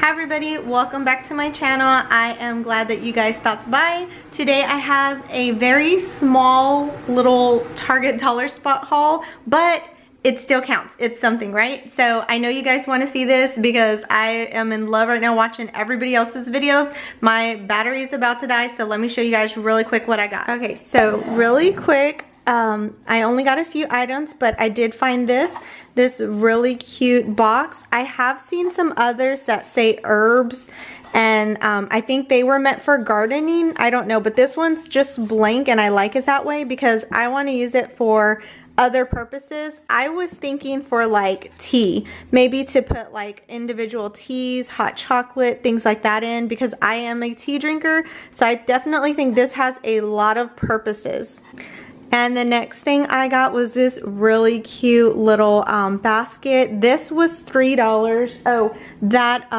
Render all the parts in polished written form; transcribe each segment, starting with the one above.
Hi everybody, welcome back to my channel. I am glad that you guys stopped by. Today I have a very small little Target dollar spot haul, but it still counts. It's something, right? So I know you guys want to see this because I am in love right now watching everybody else's videos. My battery is about to die, so let me show you guys really quick what I got. Okay, so really quick, I only got a few items, but I did find this really cute box. I have seen some others that say herbs, and I think they were meant for gardening. I don't know, but this one's just blank, and I like it that way because I want to use it for other purposes. I was thinking for like tea, maybe to put like individual teas, hot chocolate, things like that in, because I am a tea drinker. So I definitely think this has a lot of purposes. And the next thing I got was this really cute little basket. This was $3. Oh, that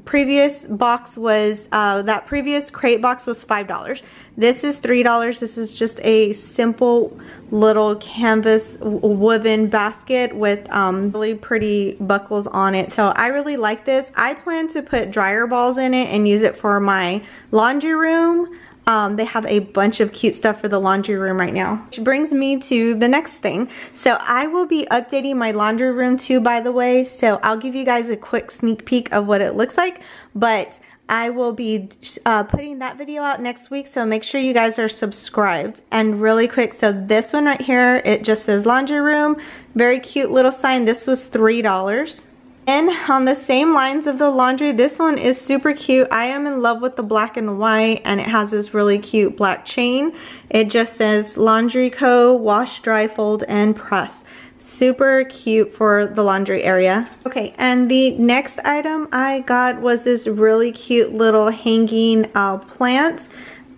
previous box was, that previous crate box was $5. This is $3. This is just a simple little canvas woven basket with really pretty buckles on it. So I really like this. I plan to put dryer balls in it and use it for my laundry room. They have a bunch of cute stuff for the laundry room right now. Which brings me to the next thing. So I will be updating my laundry room too, by the way. So I'll give you guys a quick sneak peek of what it looks like. But I will be putting that video out next week. So make sure you guys are subscribed. And really quick, so this one right here, it just says laundry room. Very cute little sign. This was $3. And on the same lines of the laundry, this one is super cute. I am in love with the black and white, and it has this really cute black chain. It just says Laundry Co. Wash, Dry, Fold, and Press. Super cute for the laundry area. Okay, and the next item I got was this really cute little hanging plant.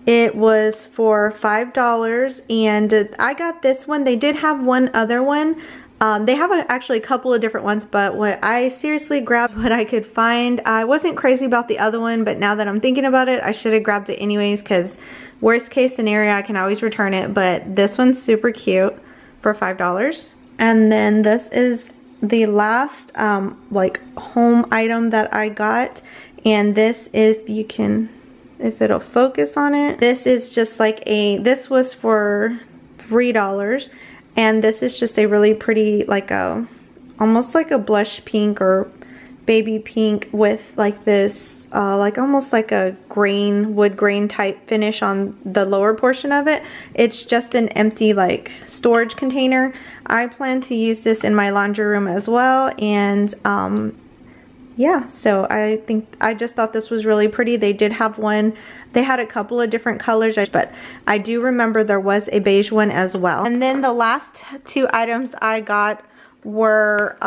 It was for $5, and I got this one. They did have one other one. They have actually a couple of different ones, but what I seriously grabbed what I could find. I wasn't crazy about the other one, but now that I'm thinking about it, I should have grabbed it anyways, because worst case scenario, I can always return it. But this one's super cute for $5. And then this is the last like home item that I got, and this, if it'll focus on it, this is just like this was for $3. And this is just a really pretty, like almost like a blush pink or baby pink with like this, like almost like a wood grain type finish on the lower portion of it. It's just an empty like storage container. I plan to use this in my laundry room as well. And yeah, so I just thought this was really pretty. They did have one. They had a couple of different colors, but I do remember there was a beige one as well. And then the last two items I got were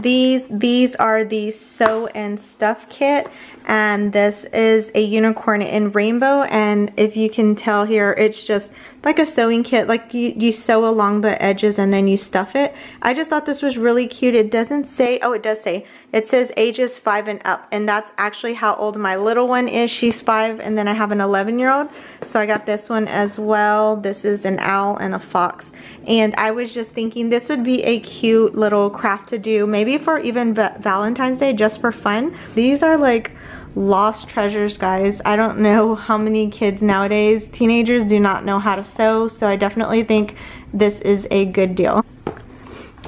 these are the Sew and Stuff kit, and this is a unicorn in rainbow. And if you can tell here, it's just like a sewing kit, like you sew along the edges and then you stuff it. I just thought this was really cute. It doesn't say, oh, it does say, it says ages 5 and up, and that's actually how old my little one is. She's 5, and then I have an 11-year-old. So I got this one as well. This is an owl and a fox, and I was just thinking this would be a cute little craft to do, maybe for even Valentine's Day, just for fun. These are like lost treasures, guys. I don't know how many kids nowadays, teenagers, do not know how to sew, so I definitely think this is a good deal.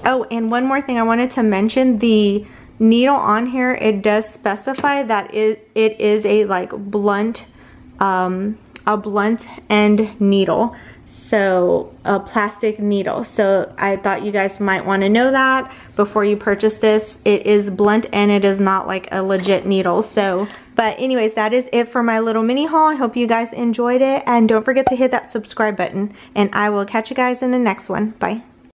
Oh, and one more thing I wanted to mention, the needle on here, it does specify that it is a like blunt end needle, so a plastic needle. So I thought you guys might want to know that before you purchase this. It is blunt and it is not like a legit needle. So, but anyways, that is it for my little mini haul. I hope you guys enjoyed it, and don't forget to hit that subscribe button, and I will catch you guys in the next one. Bye.